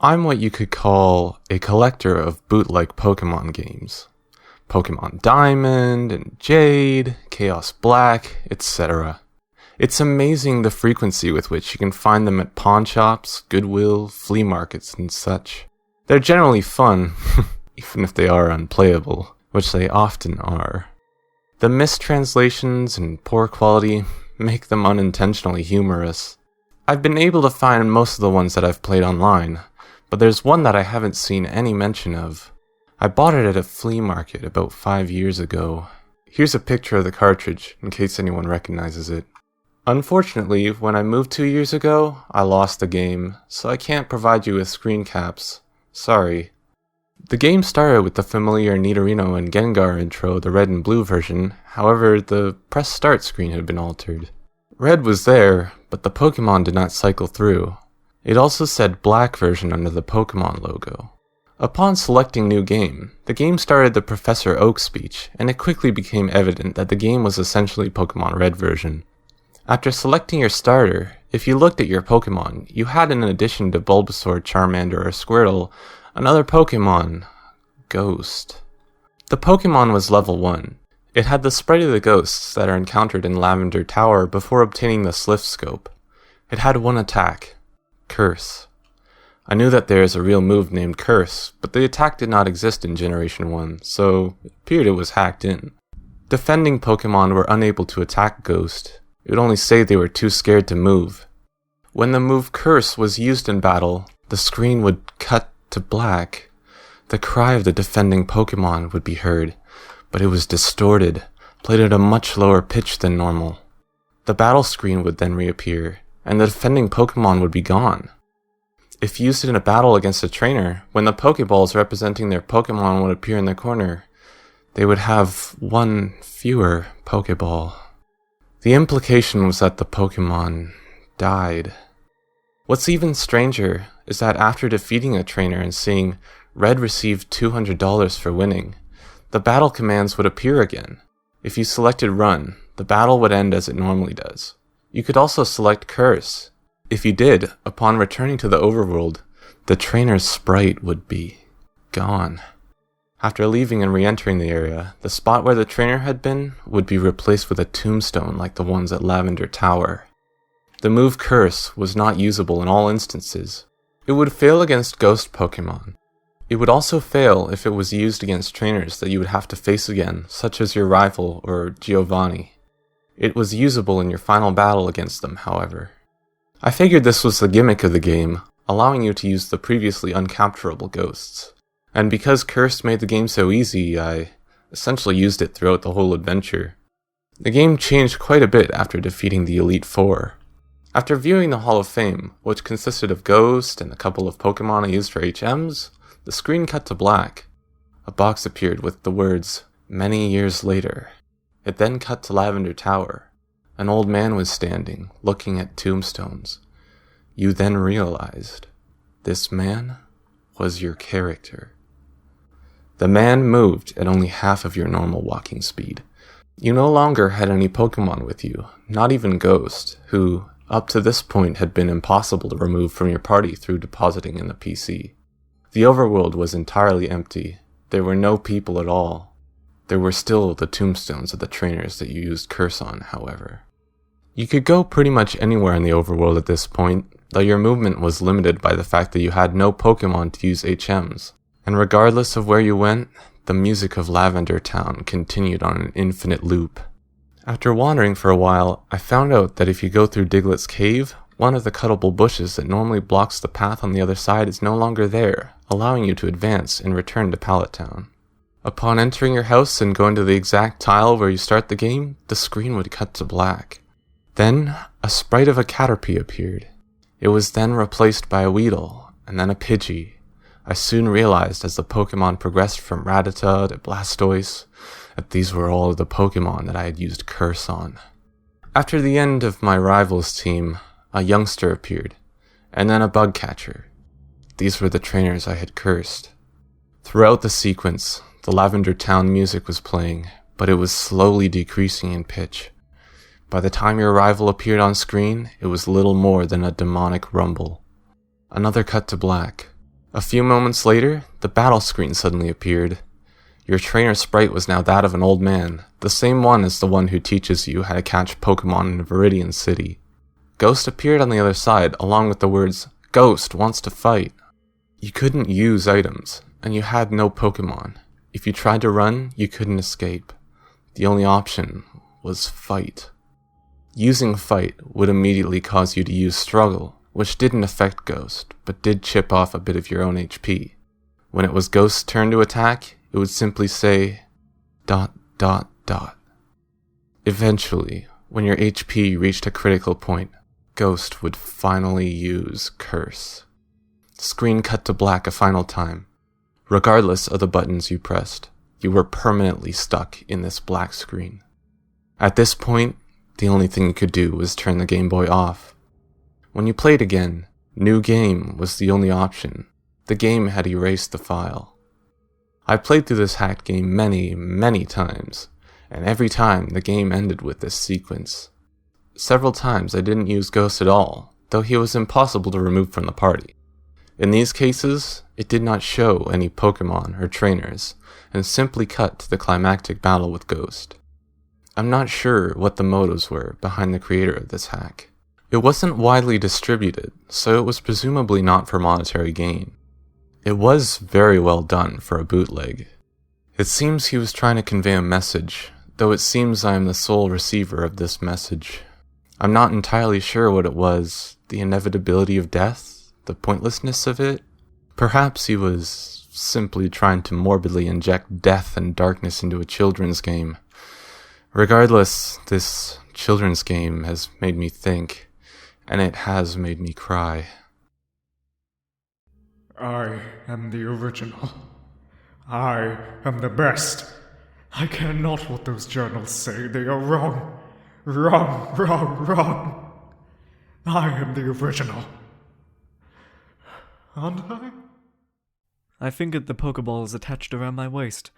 I'm what you could call a collector of bootleg Pokemon games. Pokemon Diamond and Jade, Chaos Black, etc. It's amazing the frequency with which you can find them at pawn shops, Goodwill, flea markets, and such. They're generally fun, even if they are unplayable, which they often are. The mistranslations and poor quality make them unintentionally humorous. I've been able to find most of the ones that I've played online, but there's one that I haven't seen any mention of. I bought it at a flea market about 5 years ago. Here's a picture of the cartridge, in case anyone recognizes it. Unfortunately, when I moved 2 years ago, I lost the game, so I can't provide you with screen caps. Sorry. The game started with the familiar Nidorino and Gengar intro, the red and blue version, however, the press start screen had been altered. Red was there, but the Pokemon did not cycle through. It also said Black version under the Pokemon logo. Upon selecting New Game, the game started the Professor Oak speech, and it quickly became evident that the game was essentially Pokemon Red version. After selecting your starter, if you looked at your Pokemon, you had in addition to Bulbasaur, Charmander, or Squirtle, another Pokemon, Ghost. The Pokemon was level 1. It had the sprite of the ghosts that are encountered in Lavender Tower before obtaining the Sliff Scope. It had one attack, Curse. I knew that there is a real move named Curse, but the attack did not exist in Generation 1, so it appeared it was hacked in. Defending Pokemon were unable to attack Ghost. It would only say they were too scared to move. When the move Curse was used in battle, the screen would cut to black. The cry of the defending Pokemon would be heard, but it was distorted, played at a much lower pitch than normal. The battle screen would then reappear, and the defending Pokemon would be gone. If used in a battle against a trainer, when the Pokeballs representing their Pokemon would appear in the corner, they would have one fewer Pokeball. The implication was that the Pokemon died. What's even stranger is that after defeating a trainer and seeing Red received $200 for winning, the battle commands would appear again. If you selected Run, the battle would end as it normally does. You could also select Curse. If you did, upon returning to the overworld, the trainer's sprite would be gone. After leaving and re-entering the area, the spot where the trainer had been would be replaced with a tombstone like the ones at Lavender Tower. The move Curse was not usable in all instances. It would fail against ghost Pokemon. It would also fail if it was used against trainers that you would have to face again, such as your rival or Giovanni. It was usable in your final battle against them, however. I figured this was the gimmick of the game, allowing you to use the previously uncapturable ghosts. And because Curse made the game so easy, I essentially used it throughout the whole adventure. The game changed quite a bit after defeating the Elite Four. After viewing the Hall of Fame, which consisted of Ghost and a couple of Pokemon I used for HMs, the screen cut to black. A box appeared with the words, "Many years later." It then cut to Lavender Tower. An old man was standing, looking at tombstones. You then realized, this man was your character. The man moved at only half of your normal walking speed. You no longer had any Pokemon with you, not even Ghost, who, up to this point, had been impossible to remove from your party through depositing in the PC. The overworld was entirely empty. There were no people at all. There were still the tombstones of the trainers that you used Curse on, however. You could go pretty much anywhere in the overworld at this point, though your movement was limited by the fact that you had no Pokemon to use HMs. And regardless of where you went, the music of Lavender Town continued on an infinite loop. After wandering for a while, I found out that if you go through Diglett's cave, one of the cuttable bushes that normally blocks the path on the other side is no longer there, allowing you to advance and return to Pallet Town. Upon entering your house and going to the exact tile where you start the game, the screen would cut to black. Then, a sprite of a Caterpie appeared. It was then replaced by a Weedle, and then a Pidgey. I soon realized as the Pokemon progressed from Rattata to Blastoise, that these were all of the Pokemon that I had used Curse on. After the end of my rival's team, a youngster appeared, and then a bug catcher. These were the trainers I had cursed. Throughout the sequence, the Lavender Town music was playing, but it was slowly decreasing in pitch. By the time your rival appeared on screen, it was little more than a demonic rumble. Another cut to black. A few moments later, the battle screen suddenly appeared. Your trainer sprite was now that of an old man, the same one as the one who teaches you how to catch Pokemon in Viridian City. Ghost appeared on the other side, along with the words, "Ghost wants to fight." You couldn't use items, and you had no Pokemon. If you tried to run, you couldn't escape. The only option was fight. Using fight would immediately cause you to use struggle, which didn't affect Ghost, but did chip off a bit of your own HP. When it was Ghost's turn to attack, it would simply say, ... Eventually, when your HP reached a critical point, Ghost would finally use Curse. The screen cut to black a final time. Regardless of the buttons you pressed, you were permanently stuck in this black screen. At this point, the only thing you could do was turn the Game Boy off. When you played again, New Game was the only option. The game had erased the file. I played through this hacked game many times, and every time the game ended with this sequence. Several times I didn't use Ghost at all, though he was impossible to remove from the party. In these cases, it did not show any Pokemon or trainers, and simply cut to the climactic battle with Ghost. I'm not sure what the motives were behind the creator of this hack. It wasn't widely distributed, so it was presumably not for monetary gain. It was very well done for a bootleg. It seems he was trying to convey a message, though it seems I am the sole receiver of this message. I'm not entirely sure what it was, the inevitability of death, the pointlessness of it. Perhaps he was simply trying to morbidly inject death and darkness into a children's game. Regardless, this children's game has made me think, and it has made me cry. I am the original. I am the best. I care not what those journals say, they are wrong. Wrong. I am the original. Aren't I? I fingered the Pokeballs attached around my waist.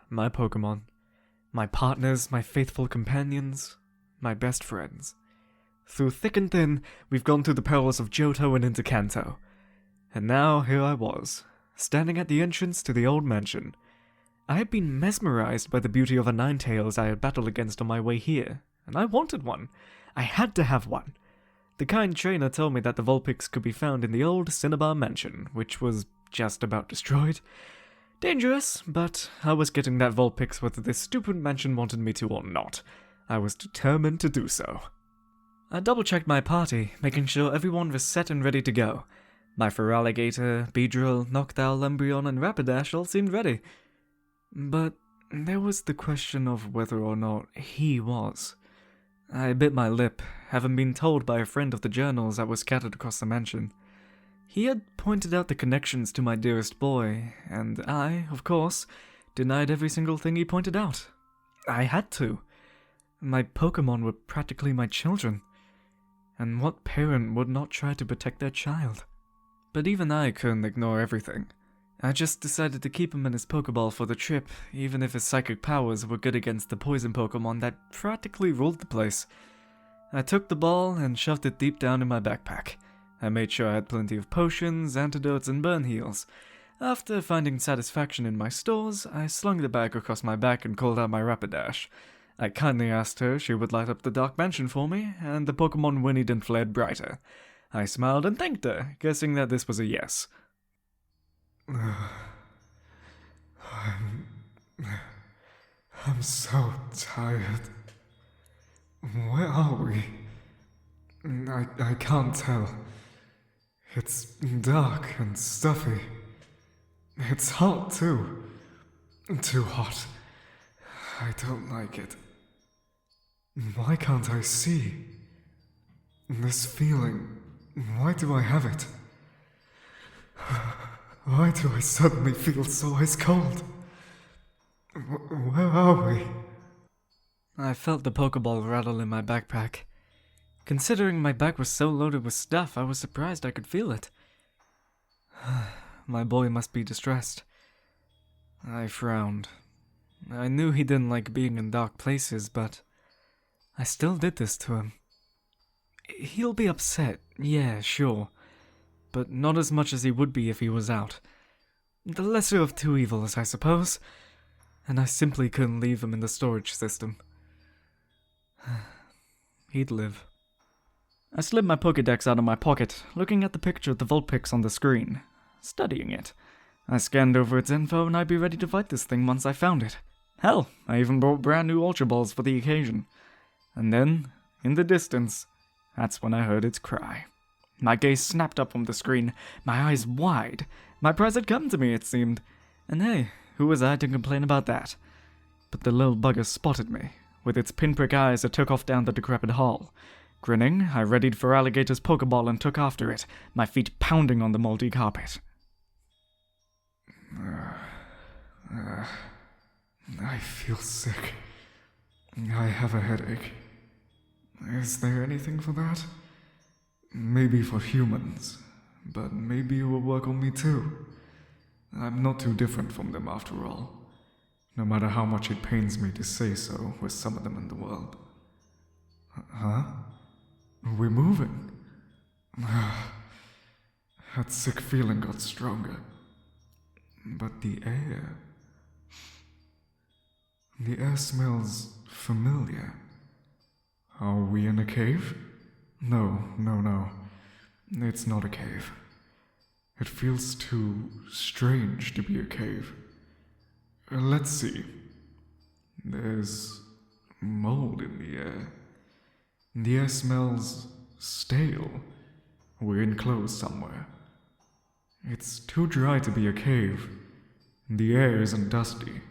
My Pokemon. My partners, my faithful companions, my best friends. Through thick and thin, we've gone through the perils of Johto and into Kanto. And now here I was, standing at the entrance to the old mansion. I had been mesmerized by the beauty of a Ninetales I had battled against on my way here, and I wanted one. I had to have one. The kind trainer told me that the Vulpix could be found in the old Cinnabar mansion, which was just about destroyed. Dangerous, but I was getting that Vulpix whether this stupid mansion wanted me to or not. I was determined to do so. I double-checked my party, making sure everyone was set and ready to go. My Feraligatr, Beedrill, Noctowl, Umbreon, and Rapidash all seemed ready. But there was the question of whether or not he was. I bit my lip, having been told by a friend of the journals that was scattered across the mansion. He had pointed out the connections to my dearest boy, and I, of course, denied every single thing he pointed out. I had to. My Pokemon were practically my children. And what parent would not try to protect their child? But even I couldn't ignore everything. I just decided to keep him in his Pokeball for the trip, even if his psychic powers were good against the poison Pokemon that practically ruled the place. I took the ball and shoved it deep down in my backpack. I made sure I had plenty of potions, antidotes, and burn heals. After finding satisfaction in my stores, I slung the bag across my back and called out my Rapidash. I kindly asked her she would light up the dark mansion for me, and the Pokemon whinnied and flared brighter. I smiled and thanked her, guessing that this was a yes. I'm so tired. Where are we? I can't tell. It's dark and stuffy. It's hot too. Too hot. I don't like it. Why can't I see? This feeling, why do I have it? Why do I suddenly feel so ice cold? Where are we? I felt the Pokeball rattle in my backpack. Considering my bag was so loaded with stuff, I was surprised I could feel it. My boy must be distressed. I frowned. I knew he didn't like being in dark places, but I still did this to him. He'll be upset, yeah, sure. but not as much as he would be if he was out. The lesser of two evils, I suppose. And I simply couldn't leave him in the storage system. He'd live. I slid my Pokédex out of my pocket, looking at the picture of the Vulpix on the screen, studying it. I scanned over its info and I'd be ready to fight this thing once I found it. Hell, I even bought brand new Ultra Balls for the occasion. And then, in the distance, that's when I heard its cry. My gaze snapped up from the screen, my eyes wide. My prize had come to me, it seemed. And hey, who was I to complain about that? But the little bugger spotted me. With its pinprick eyes, it took off down the decrepit hall. Grinning, I readied for Alligator's Pokeball and took after it, my feet pounding on the moldy carpet. I feel sick. I have a headache. Is there anything for that? Maybe for humans, but maybe it will work on me too. I'm not too different from them after all, no matter how much it pains me to say so with some of them in the world. Huh? We're moving. That sick feeling got stronger. But the air smells familiar. Are we in a cave? No. It's not a cave. It feels too strange to be a cave. Let's see. There's mold in the air. The air smells stale. We're enclosed somewhere. It's too dry to be a cave. The air isn't dusty.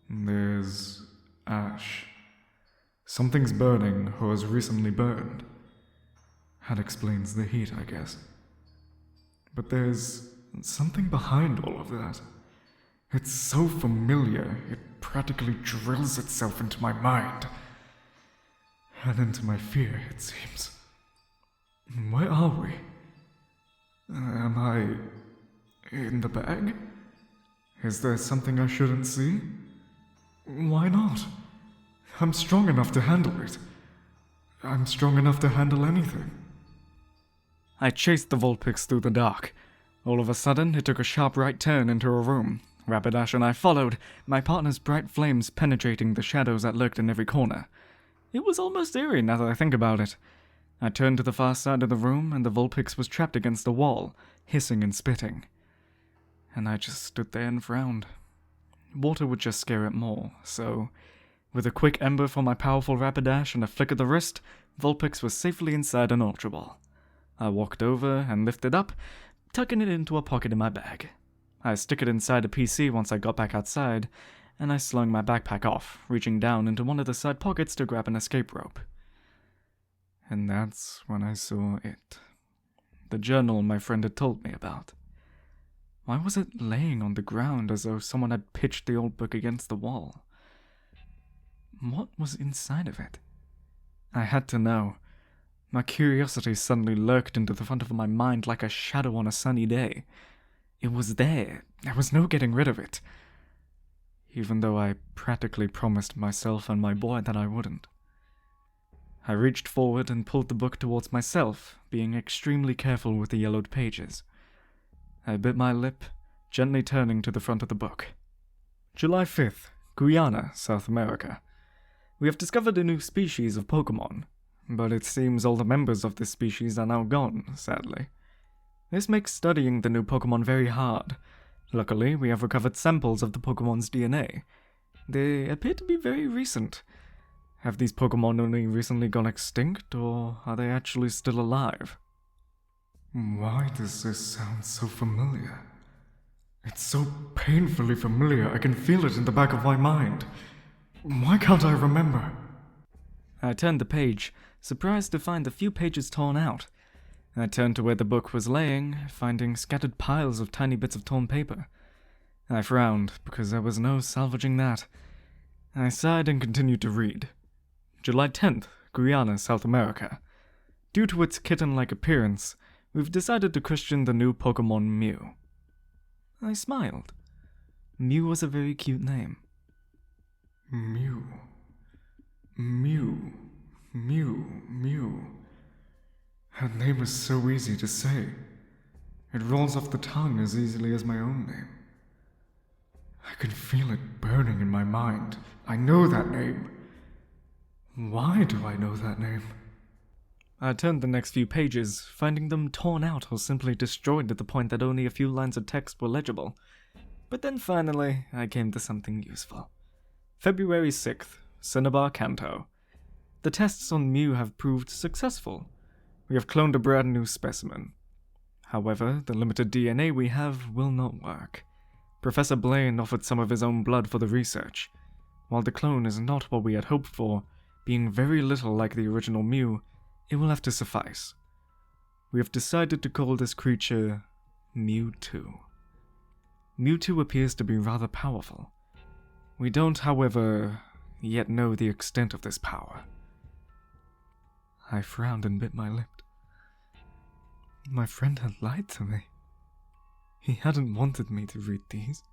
There's ash. Something's burning or has recently burned. That explains the heat, I guess. But there's something behind all of that. It's so familiar, it practically drills itself into my mind. And into my fear, it seems. Where are we? Am I in the bag? Is there something I shouldn't see? Why not? I'm strong enough to handle it. I'm strong enough to handle anything. I chased the Vulpix through the dark. All of a sudden, it took a sharp right turn into a room. Rapidash and I followed, my partner's bright flames penetrating the shadows that lurked in every corner. It was almost eerie now that I think about it. I turned to the far side of the room, and the Vulpix was trapped against the wall, hissing and spitting. And I just stood there and frowned. Water would just scare it more, so with a quick ember from my powerful Rapidash and a flick of the wrist, Vulpix was safely inside an Ultra Ball. I walked over and lifted up, tucking it into a pocket in my bag. I stuck it inside a PC once I got back outside, and I slung my backpack off, reaching down into one of the side pockets to grab an escape rope. And that's when I saw it. The journal my friend had told me about. Why was it laying on the ground as though someone had pitched the old book against the wall? What was inside of it? I had to know. My curiosity suddenly lurked into the front of my mind like a shadow on a sunny day. It was there. There was no getting rid of it. Even though I practically promised myself and my boy that I wouldn't. I reached forward and pulled the book towards myself, being extremely careful with the yellowed pages. I bit my lip, gently turning to the front of the book. July 5th, Guyana, South America. We have discovered a new species of Pokémon, but it seems all the members of this species are now gone, sadly. This makes studying the new Pokémon very hard. Luckily, we have recovered samples of the Pokémon's DNA. They appear to be very recent. Have these Pokémon only recently gone extinct, or are they actually still alive? Why does this sound so familiar? It's so painfully familiar, I can feel it in the back of my mind. Why can't I remember? I turned the page, surprised to find a few pages torn out. I turned to where the book was laying, finding scattered piles of tiny bits of torn paper. I frowned, because there was no salvaging that. I sighed and continued to read. July 10th, Guyana, South America. Due to its kitten-like appearance, we've decided to christen the new Pokémon Myuu. I smiled. Myuu was a very cute name. Myuu. Myuu. Myuu. Myuu. Her name is so easy to say. It rolls off the tongue as easily as my own name. I can feel it burning in my mind. I know that name. Why do I know that name? I turned the next few pages, finding them torn out or simply destroyed at the point that only a few lines of text were legible. But then finally, I came to something useful. February 6th, Cinnabar Kanto. The tests on Myuu have proved successful. We have cloned a brand new specimen. However, the limited DNA we have will not work. Professor Blaine offered some of his own blood for the research. While the clone is not what we had hoped for, being very little like the original Myuu, it will have to suffice. We have decided to call this creature Mewtwo. Mewtwo appears to be rather powerful. We don't, however, yet know the extent of this power. I frowned and bit my lip. My friend had lied to me. He hadn't wanted me to read these.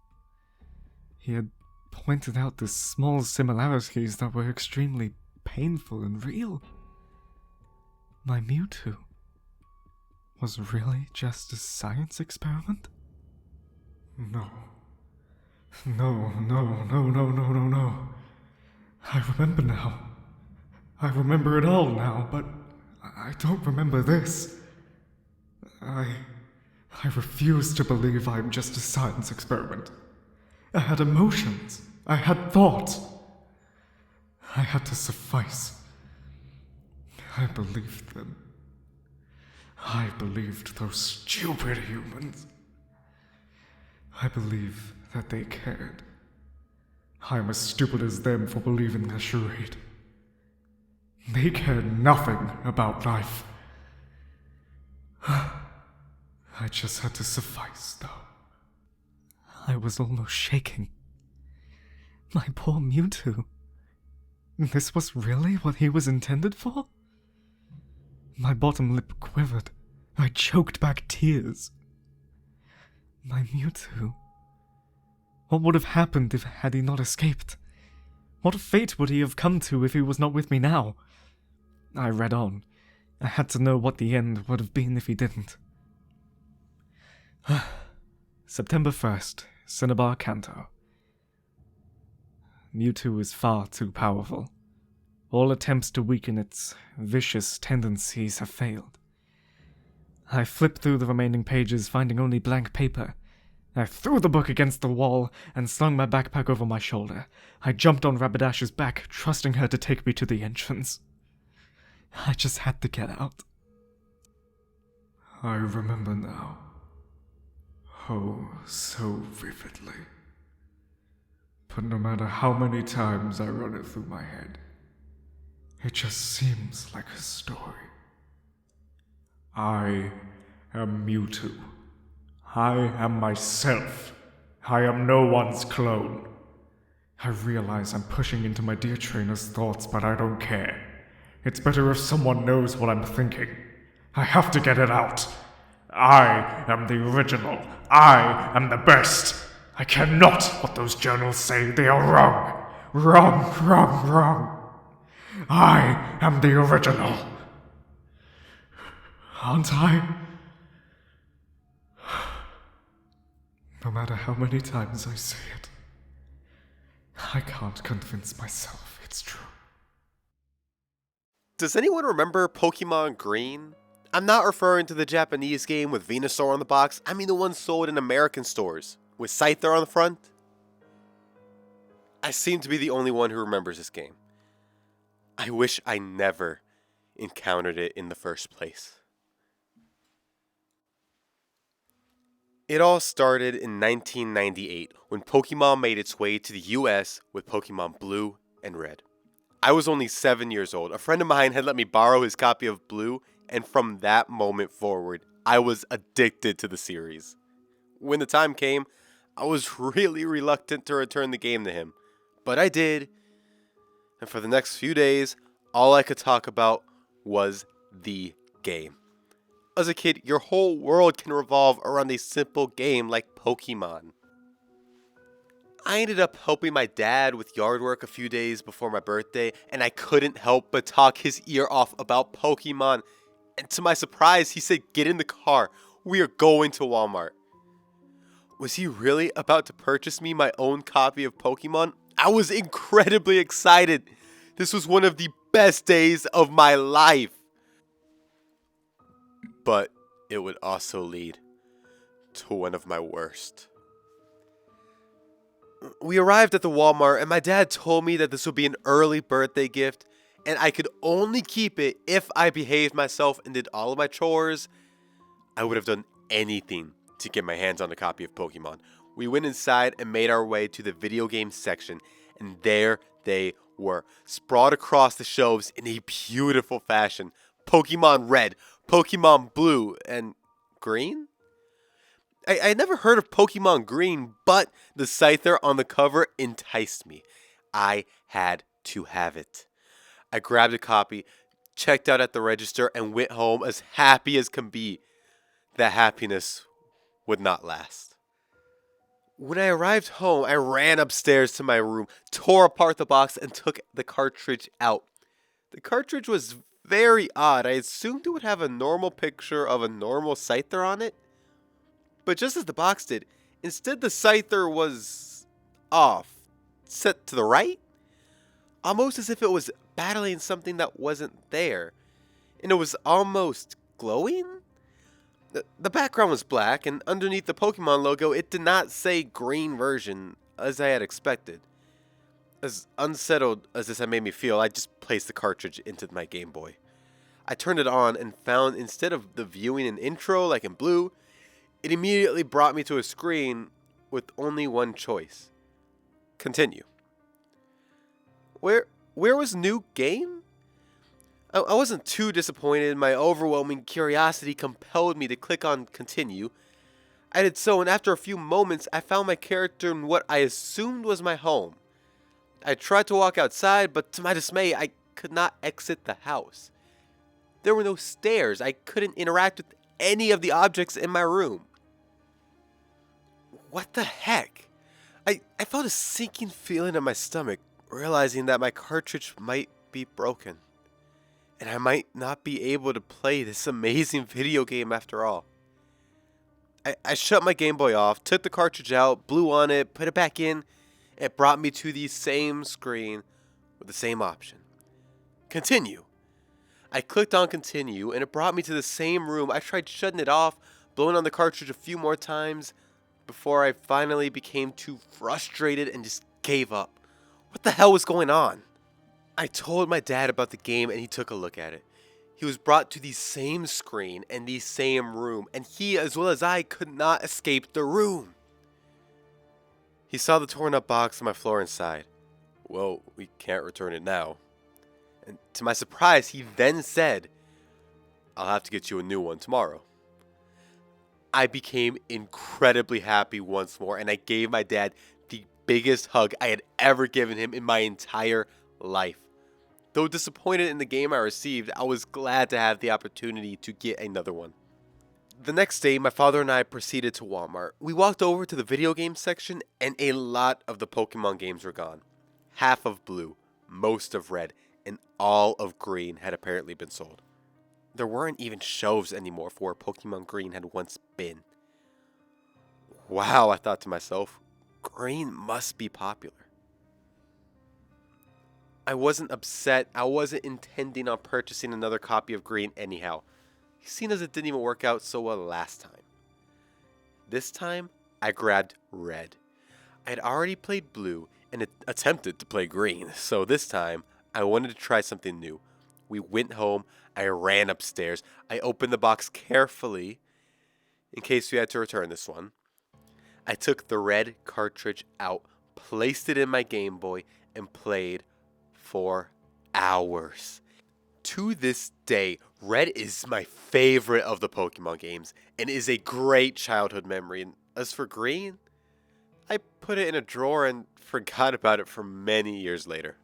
He had pointed out the small similarities that were extremely painful and real. My Mewtwo was really just a science experiment? No. No. I remember now. I remember it all now, but I don't remember this. I refuse to believe I'm just a science experiment. I had emotions. I had thoughts. I had to suffice. I believed them. I believed those stupid humans. I believe that they cared. I'm as stupid as them for believing their charade. They cared nothing about life. I just had to suffice, though. I was almost shaking. My poor Mewtwo. This was really what he was intended for? My bottom lip quivered. I choked back tears. My Mewtwo. What would have happened had he not escaped? What fate would he have come to if he was not with me now? I read on. I had to know what the end would have been if he didn't. September 1st, Cinnabar Kanto. Mewtwo is far too powerful. All attempts to weaken its vicious tendencies have failed. I flipped through the remaining pages, finding only blank paper. I threw the book against the wall and slung my backpack over my shoulder. I jumped on Rabadash's back, trusting her to take me to the entrance. I just had to get out. I remember now. Oh, so vividly. But no matter how many times I run it through my head, it just seems like a story. I am Mewtwo. I am myself. I am no one's clone. I realize I'm pushing into my dear trainer's thoughts, but I don't care. It's better if someone knows what I'm thinking. I have to get it out. I am the original. I am the best. I care not what those journals say. They are wrong. Wrong. I am the original. Aren't I? No matter how many times I say it, I can't convince myself it's true. Does anyone remember Pokemon Green? I'm not referring to the Japanese game with Venusaur on the box, I mean the one sold in American stores, with Scyther on the front. I seem to be the only one who remembers this game. I wish I never encountered it in the first place. It all started in 1998 when Pokemon made its way to the US with Pokemon Blue and Red. I was only 7 years old. A friend of mine had let me borrow his copy of Blue, and from that moment forward, I was addicted to the series. When the time came, I was really reluctant to return the game to him, but I did. And for the next few days, all I could talk about was the game. As a kid, your whole world can revolve around a simple game like Pokemon. I ended up helping my dad with yard work a few days before my birthday, and I couldn't help but talk his ear off about Pokemon. And to my surprise, he said, "Get in the car. We are going to Walmart. Was he really about to purchase me my own copy of Pokemon? I was incredibly excited. This was one of the best days of my life. But it would also lead to one of my worst. We arrived at the Walmart and my dad told me that this would be an early birthday gift and I could only keep it if I behaved myself and did all of my chores. I would have done anything to get my hands on a copy of Pokemon. We went inside and made our way to the video game section, and there they were, sprawled across the shelves in a beautiful fashion. Pokemon Red, Pokemon Blue, and Green? I never heard of Pokemon Green, but the Scyther on the cover enticed me. I had to have it. I grabbed a copy, checked out at the register, and went home as happy as can be. That happiness would not last. When I arrived home, I ran upstairs to my room, tore apart the box, and took the cartridge out. The cartridge was very odd. I assumed it would have a normal picture of a normal Scyther on it. But just as the box did, instead the Scyther was off, set to the right, almost as if it was battling something that wasn't there, and it was almost glowing? The background was black, and underneath the Pokemon logo, it did not say green version, as I had expected. As unsettled as this had made me feel, I just placed the cartridge into my Game Boy. I turned it on and found instead of the viewing and intro like in Blue, it immediately brought me to a screen with only one choice. Continue. Where was new game? I wasn't too disappointed. My overwhelming curiosity compelled me to click on continue. I did so, and after a few moments, I found my character in what I assumed was my home. I tried to walk outside, but to my dismay, I could not exit the house. There were no stairs. I couldn't interact with any of the objects in my room. What the heck? I felt a sinking feeling in my stomach, realizing that my cartridge might be broken. And I might not be able to play this amazing video game after all. I shut my Game Boy off, took the cartridge out, blew on it, put it back in. It brought me to the same screen with the same option. Continue. I clicked on continue and it brought me to the same room. I tried shutting it off, blowing on the cartridge a few more times before I finally became too frustrated and just gave up. What the hell was going on? I told my dad about the game and he took a look at it. He was brought to the same screen and the same room, and he, as well as I, could not escape the room. He saw the torn up box on my floor and sighed. Well, we can't return it now. And to my surprise, he then said, I'll have to get you a new one tomorrow. I became incredibly happy once more, and I gave my dad the biggest hug I had ever given him in my entire life. Though disappointed in the game I received, I was glad to have the opportunity to get another one. The next day, my father and I proceeded to Walmart. We walked over to the video game section, and a lot of the Pokemon games were gone. Half of Blue, most of Red, and all of Green had apparently been sold. There weren't even shelves anymore for where Pokemon Green had once been. Wow, I thought to myself, Green must be popular. I wasn't upset. I wasn't intending on purchasing another copy of Green anyhow, seeing as it didn't even work out so well last time. This time, I grabbed Red. I had already played Blue and attempted to play Green, so this time, I wanted to try something new. We went home. I ran upstairs. I opened the box carefully in case we had to return this one. I took the Red cartridge out, placed it in my Game Boy, and played for hours. To this day, Red is my favorite of the Pokemon games and is a great childhood memory. And as for Green, I put it in a drawer and forgot about it for many years later.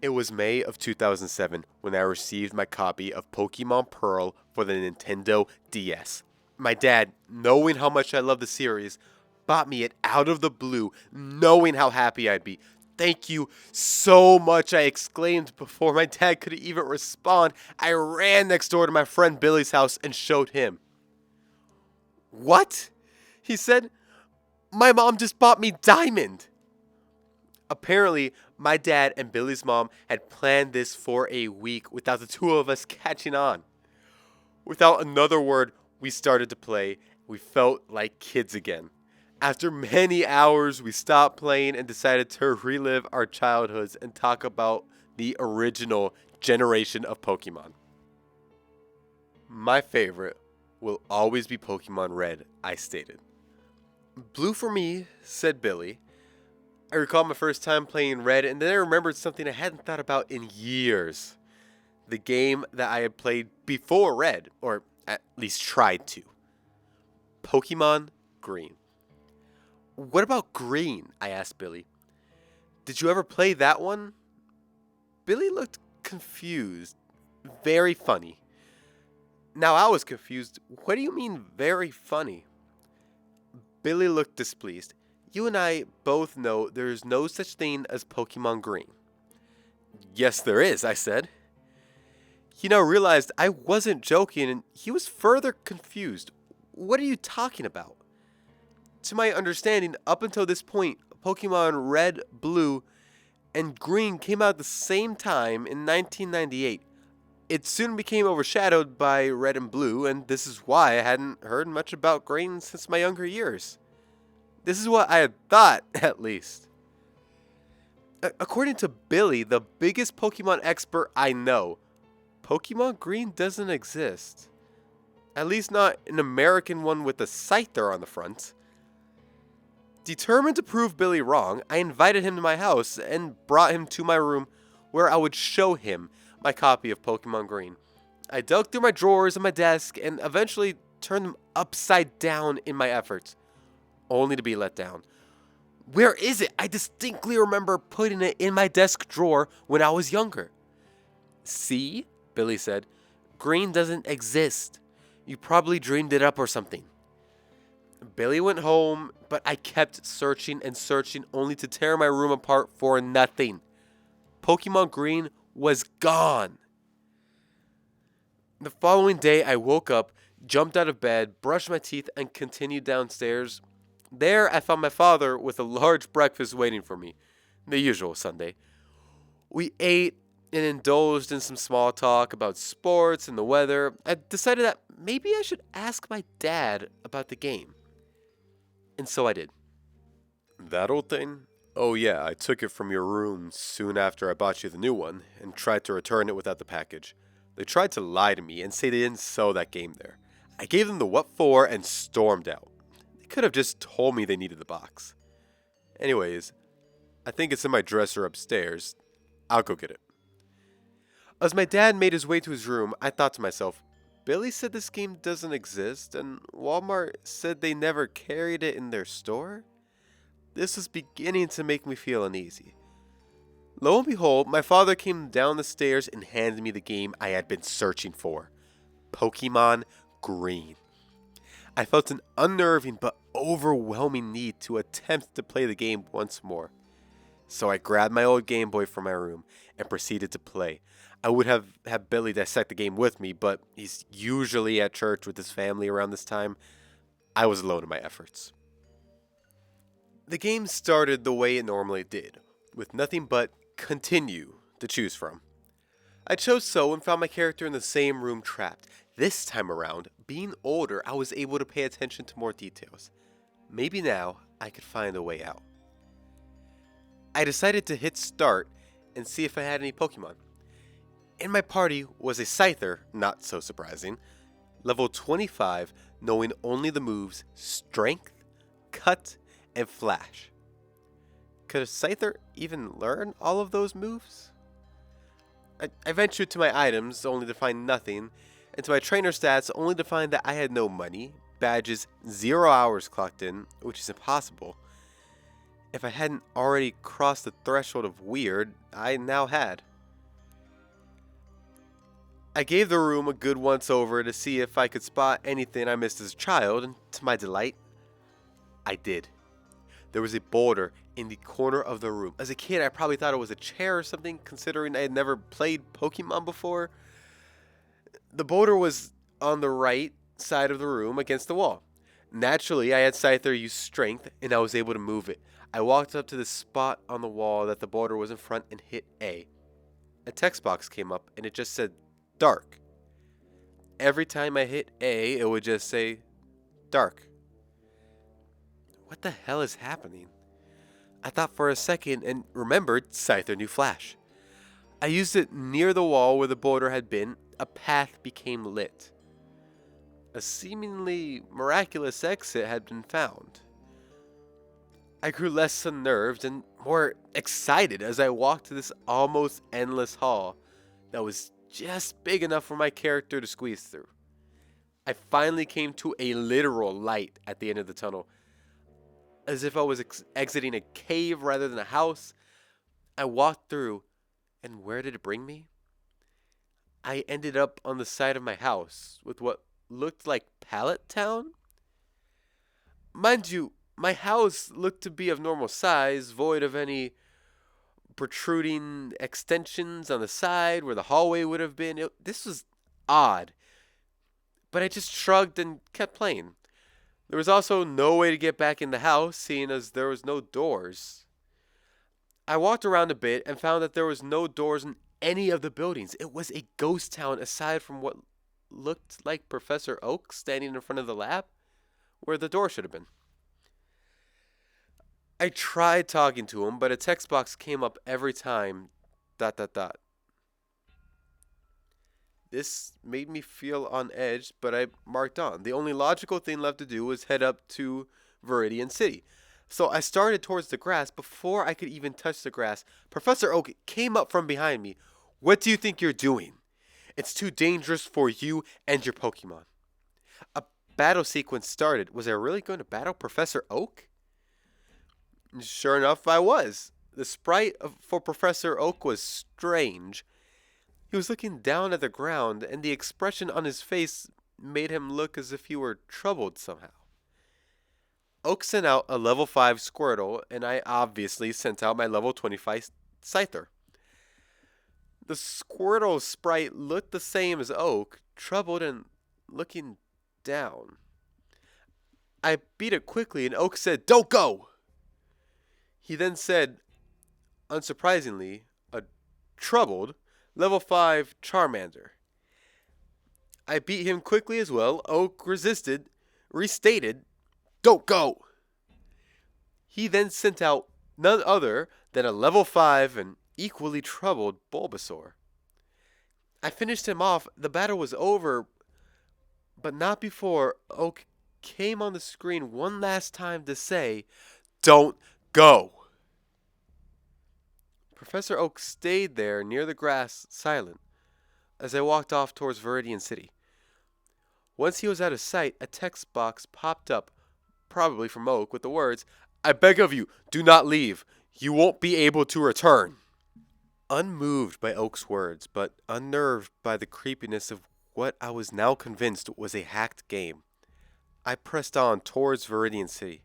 It was May of 2007 when I received my copy of Pokemon Pearl for the Nintendo DS. My dad, knowing how much I love the series, bought me it out of the blue, knowing how happy I'd be. Thank you so much, I exclaimed before my dad could even respond. I ran next door to my friend Billy's house and showed him. What? He said, my mom just bought me Diamond. Apparently, my dad and Billy's mom had planned this for a week without the two of us catching on. Without another word, we started to play. We felt like kids again. After many hours, we stopped playing and decided to relive our childhoods and talk about the original generation of Pokemon. My favorite will always be Pokemon Red, I stated. Blue for me, said Billy. I recall my first time playing Red, and then I remembered something I hadn't thought about in years. The game that I had played before Red, or at least tried to. Pokemon Green. What about Green? I asked Billy. Did you ever play that one? Billy looked confused. Very funny. Now I was confused. What do you mean, very funny? Billy looked displeased. You and I both know there is no such thing as Pokemon Green. Yes, there is, I said. He now realized I wasn't joking, and he was further confused. What are you talking about? To my understanding, up until this point, Pokemon Red, Blue, and Green came out at the same time in 1998. It soon became overshadowed by Red and Blue, and this is why I hadn't heard much about Green since my younger years. This is what I had thought, at least. According to Billy, the biggest Pokemon expert I know, Pokemon Green doesn't exist. At least not an American one with a Scyther on the front. Determined to prove Billy wrong, I invited him to my house and brought him to my room where I would show him my copy of Pokemon Green. I dug through my drawers on my desk and eventually turned them upside down in my efforts, only to be let down. Where is it? I distinctly remember putting it in my desk drawer when I was younger. See? Billy said. Green doesn't exist. You probably dreamed it up or something. Billy went home, but I kept searching and searching only to tear my room apart for nothing. Pokemon Green was gone. The following day, I woke up, jumped out of bed, brushed my teeth, and continued downstairs. There, I found my father with a large breakfast waiting for me, the usual Sunday. We ate and indulged in some small talk about sports and the weather. I decided that maybe I should ask my dad about the game. And so I did. That old thing? Oh yeah, I took it from your room soon after I bought you the new one and tried to return it without the package. They tried to lie to me and say they didn't sell that game there. I gave them the what for and stormed out. They could have just told me they needed the box. Anyways, I think it's in my dresser upstairs. I'll go get it. As my dad made his way to his room, I thought to myself, Billy said this game doesn't exist, and Walmart said they never carried it in their store? This was beginning to make me feel uneasy. Lo and behold, my father came down the stairs and handed me the game I had been searching for. Pokemon Green. I felt an unnerving but overwhelming need to attempt to play the game once more. So I grabbed my old Game Boy from my room and proceeded to play. I would have had Billy dissect the game with me, but he's usually at church with his family around this time. I was alone in my efforts. The game started the way it normally did, with nothing but continue to choose from. I chose so and found my character in the same room trapped. This time around, being older, I was able to pay attention to more details. Maybe now I could find a way out. I decided to hit start and see if I had any Pokemon. In my party was a Scyther, not so surprising, level 25, knowing only the moves Strength, Cut, and Flash. Could a Scyther even learn all of those moves? I ventured to my items only to find nothing, and to my trainer stats only to find that I had no money, badges, 0 hours clocked in, which is impossible. If I hadn't already crossed the threshold of weird, I now had. I gave the room a good once over to see if I could spot anything I missed as a child, and to my delight, I did. There was a boulder in the corner of the room. As a kid, I probably thought it was a chair or something, considering I had never played Pokemon before. The boulder was on the right side of the room against the wall. Naturally, I had Scyther use strength, and I was able to move it. I walked up to the spot on the wall that the boulder was in front and hit A. A text box came up, and it just said, dark. Every time I hit A, it would just say, dark. What the hell is happening? I thought for a second and remembered Scyther knew Flash. I used it near the wall where the boulder had been. A path became lit. A seemingly miraculous exit had been found. I grew less unnerved and more excited as I walked to this almost endless hall that was just big enough for my character to squeeze through. I finally came to a literal light at the end of the tunnel. As if I was exiting a cave rather than a house, I walked through, and where did it bring me? I ended up on the side of my house with what looked like Pallet Town. Mind you, my house looked to be of normal size, void of any protruding extensions on the side where the hallway would have been. This was odd, but I just shrugged and kept playing. There was also no way to get back in the house, seeing as there was no doors. I walked around a bit and found that there was no doors in any of the buildings. It was a ghost town aside from what looked like Professor Oak standing in front of the lab, where the door should have been. I tried talking to him, but a text box came up every time, ... This made me feel on edge, but I marked on. The only logical thing left to do was head up to Viridian City. So I started towards the grass. Before I could even touch the grass, Professor Oak came up from behind me. What do you think you're doing? It's too dangerous for you and your Pokemon. A battle sequence started. Was I really going to battle Professor Oak? Sure enough, I was. The sprite for Professor Oak was strange. He was looking down at the ground, and the expression on his face made him look as if he were troubled somehow. Oak sent out a level 5 Squirtle, and I obviously sent out my level 25 Scyther. The Squirtle sprite looked the same as Oak, troubled and looking down. I beat it quickly, and Oak said, "Don't go!" He then said, unsurprisingly, a troubled level 5 Charmander. I beat him quickly as well. Oak resisted, restated, "Don't go!" He then sent out none other than a level 5 and equally troubled Bulbasaur. I finished him off. The battle was over, but not before Oak came on the screen one last time to say, "Don't go!" Professor Oak stayed there near the grass, silent, as I walked off towards Viridian City. Once he was out of sight, a text box popped up, probably from Oak, with the words, "I beg of you, do not leave. You won't be able to return." Unmoved by Oak's words, but unnerved by the creepiness of what I was now convinced was a hacked game, I pressed on towards Viridian City.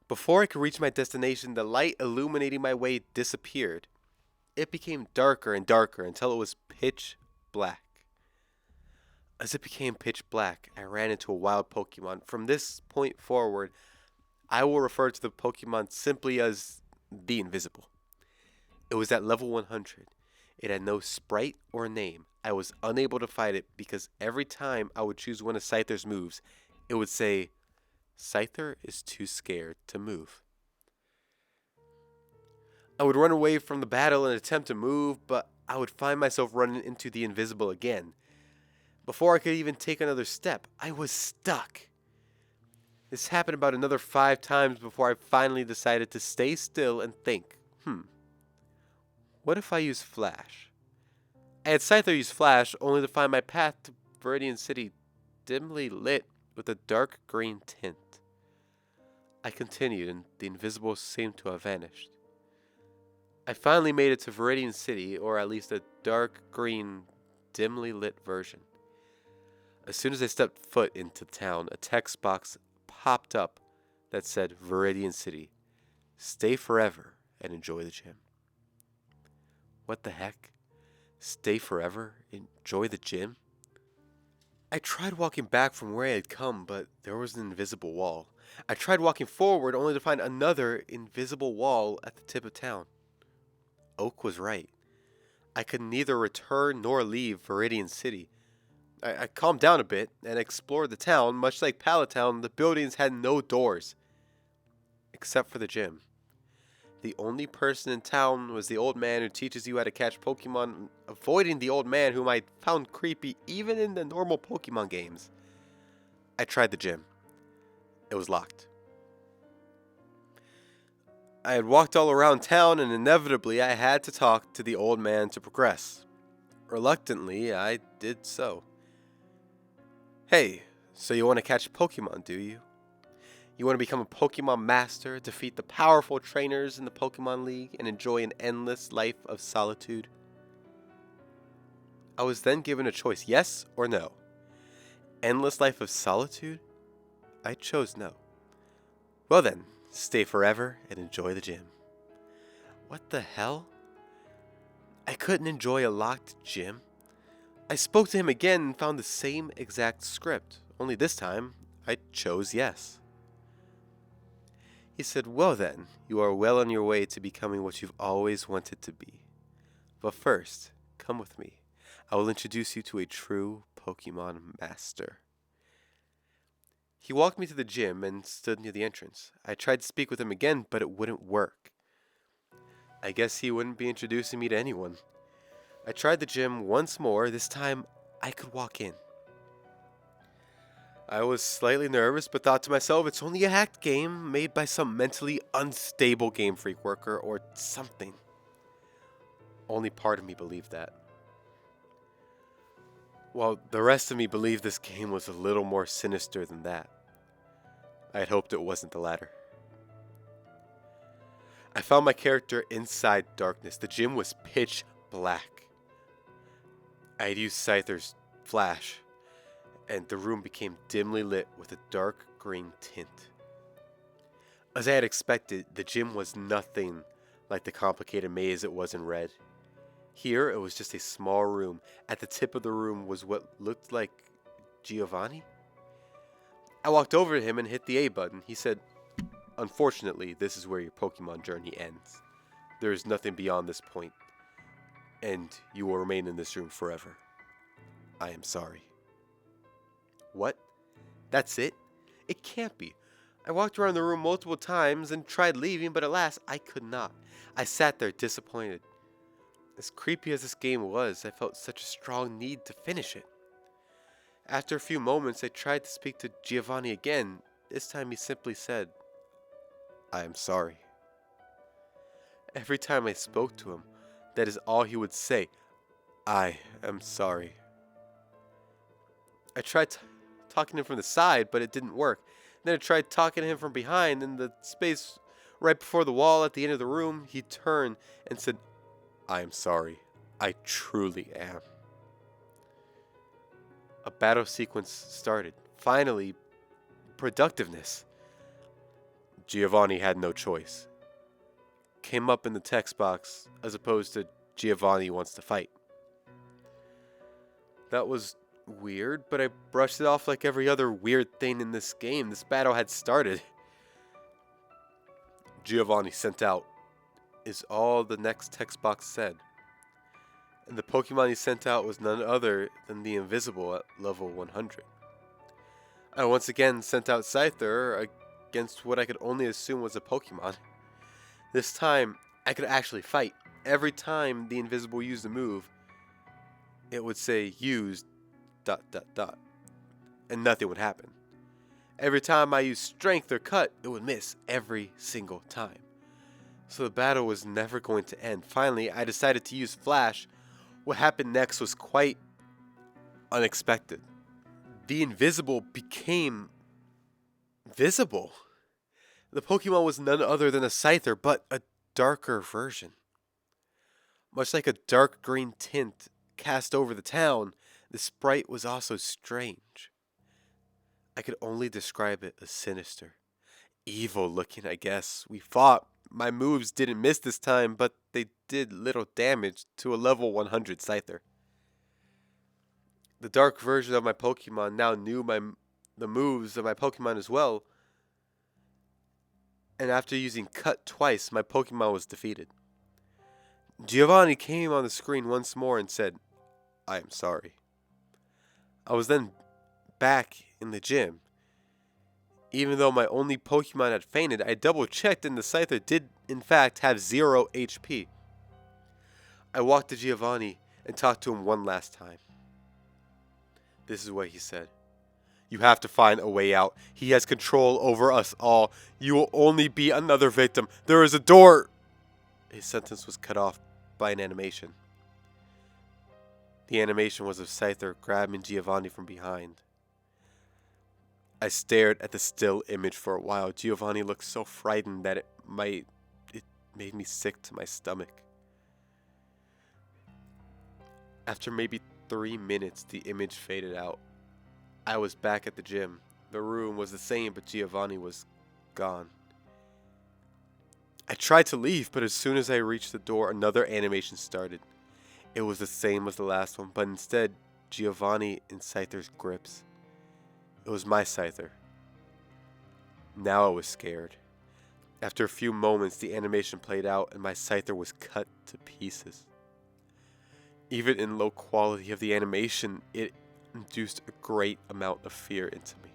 Before I could reach my destination, the light illuminating my way disappeared. It became darker and darker until it was pitch black. As it became pitch black, I ran into a wild Pokemon. From this point forward, I will refer to the Pokemon simply as the Invisible. It was at level 100. It had no sprite or name. I was unable to fight it because every time I would choose one of Scyther's moves, it would say, "Scyther is too scared to move." I would run away from the battle and attempt to move, but I would find myself running into the Invisible again. Before I could even take another step, I was stuck. This happened about another 5 times before I finally decided to stay still and think, what if I use Flash? I had Scyther use Flash only to find my path to Viridian City dimly lit with a dark green tint. I continued, and the Invisible seemed to have vanished. I finally made it to Viridian City, or at least a dark green, dimly lit version. As soon as I stepped foot into town, a text box popped up that said, "Viridian City. Stay forever and enjoy the gym." What the heck? Stay forever? Enjoy the gym? I tried walking back from where I had come, but there was an invisible wall. I tried walking forward only to find another invisible wall at the tip of town. Oak was right. I could neither return nor leave Viridian City. I calmed down a bit and explored the town. Much like Pallet Town, the buildings had no doors, except for the gym. The only person in town was the old man who teaches you how to catch Pokemon, avoiding the old man whom I found creepy even in the normal Pokemon games. I tried the gym. It was locked. I had walked all around town and inevitably I had to talk to the old man to progress. Reluctantly, I did so. Hey, so you want to catch Pokemon, do you? You want to become a Pokemon Master, defeat the powerful trainers in the Pokemon League, and enjoy an endless life of solitude? I was then given a choice, yes or no. Endless life of solitude? I chose no. Well then, stay forever and enjoy the gym. What the hell? I couldn't enjoy a locked gym. I spoke to him again and found the same exact script, only this time I chose yes. He said, well then, you are well on your way to becoming what you've always wanted to be. But first, come with me. I will introduce you to a true Pokemon Master. He walked me to the gym and stood near the entrance. I tried to speak with him again, but it wouldn't work. I guess he wouldn't be introducing me to anyone. I tried the gym once more. This time, I could walk in. I was slightly nervous, but thought to myself, it's only a hacked game made by some mentally unstable Game Freak worker or something. Only part of me believed that. While the rest of me believed this game was a little more sinister than that. I had hoped it wasn't the latter. I found my character inside darkness. The gym was pitch black. I had used Scyther's flash, and the room became dimly lit with a dark green tint. As I had expected, the gym was nothing like the complicated maze it was in Red. Here, it was just a small room. At the tip of the room was what looked like Giovanni? I walked over to him and hit the A button. He said, unfortunately, this is where your Pokemon journey ends. There is nothing beyond this point, and you will remain in this room forever. I am sorry. What? That's it? It can't be. I walked around the room multiple times and tried leaving, but alas, I could not. I sat there disappointed. As creepy as this game was, I felt such a strong need to finish it. After a few moments, I tried to speak to Giovanni again. This time he simply said, I am sorry. Every time I spoke to him, that is all he would say. I am sorry. I tried talking to him from the side, but it didn't work. Then I tried talking to him from behind. In the space right before the wall at the end of the room, he turned and said, I am sorry. I truly am. A battle sequence started. Finally, productiveness. Giovanni had no choice. Came up in the text box as opposed to Giovanni wants to fight. That was weird, but I brushed it off like every other weird thing in this game. This battle had started. Giovanni sent out is all the next text box said. And the Pokemon he sent out was none other than the Invisible at level 100. I once again sent out Scyther against what I could only assume was a Pokemon. This time, I could actually fight. Every time the Invisible used a move, it would say used ... and nothing would happen. Every time I used Strength or Cut, it would miss every single time. So the battle was never going to end. Finally, I decided to use Flash. What happened next was quite unexpected. The Invisible became visible. The Pokemon was none other than a Scyther, but a darker version. Much like a dark green tint cast over the town, the sprite was also strange. I could only describe it as sinister. Evil looking, I guess. We fought. My moves didn't miss this time, but they did little damage to a level 100 Scyther. The dark version of my Pokemon now knew the moves of my Pokemon as well. And after using Cut twice, my Pokemon was defeated. Giovanni came on the screen once more and said, "I am sorry." I was then back in the gym. Even though my only Pokemon had fainted, I double checked and the Scyther did in fact have 0 HP. I walked to Giovanni and talked to him one last time. This is what he said. "You have to find a way out. He has control over us all. You will only be another victim. There is a door." His sentence was cut off by an animation. The animation was of Scyther grabbing Giovanni from behind. I stared at the still image for a while. Giovanni looked so frightened that it made me sick to my stomach. After maybe 3 minutes, the image faded out. I was back at the gym. The room was the same, but Giovanni was gone. I tried to leave, but as soon as I reached the door, another animation started. It was the same as the last one, but instead, Giovanni in Scyther's grips. It was my Scyther. Now I was scared. After a few moments, the animation played out and my Scyther was cut to pieces. Even in low quality of the animation, it induced a great amount of fear into me.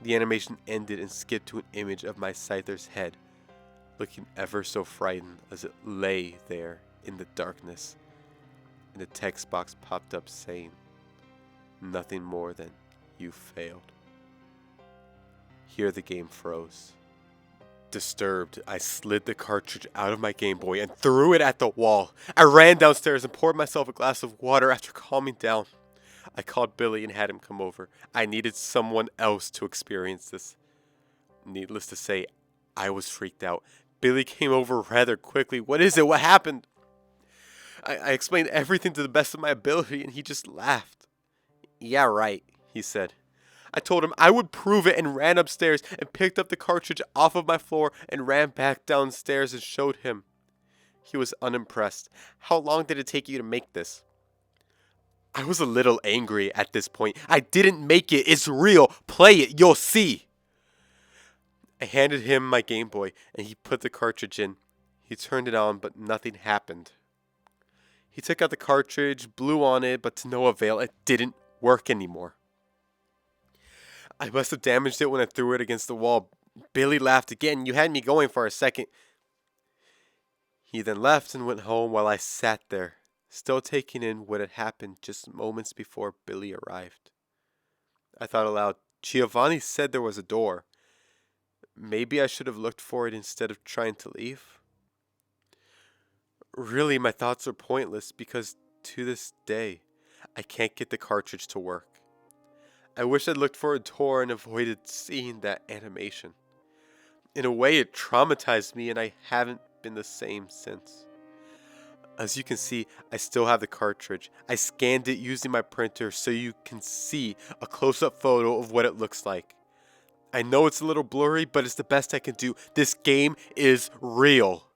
The animation ended and skipped to an image of my Scyther's head, looking ever so frightened as it lay there in the darkness, and a text box popped up saying, "Nothing more than you failed." Here the game froze. Disturbed, I slid the cartridge out of my Game Boy and threw it at the wall. I ran downstairs and poured myself a glass of water after calming down. I called Billy and had him come over. I needed someone else to experience this. Needless to say, I was freaked out. Billy came over rather quickly. "What is it? What happened?" I explained everything to the best of my ability and he just laughed. "Yeah, right," he said. I told him I would prove it and ran upstairs and picked up the cartridge off of my floor and ran back downstairs and showed him. He was unimpressed. "How long did it take you to make this?" I was a little angry at this point. "I didn't make it. It's real. Play it. You'll see." I handed him my Game Boy and he put the cartridge in. He turned it on, but nothing happened. He took out the cartridge, blew on it, but to no avail. It didn't work anymore. I must have damaged it when I threw it against the wall. Billy laughed again. "You had me going for a second." He then left and went home while I sat there, still taking in what had happened just moments before Billy arrived. I thought aloud, Giovanni said there was a door. Maybe I should have looked for it instead of trying to leave? Really, my thoughts are pointless because to this day, I can't get the cartridge to work. I wish I'd looked for a door and avoided seeing that animation. In a way, it traumatized me and I haven't been the same since. As you can see, I still have the cartridge. I scanned it using my printer so you can see a close-up photo of what it looks like. I know it's a little blurry, but it's the best I can do. This game is real.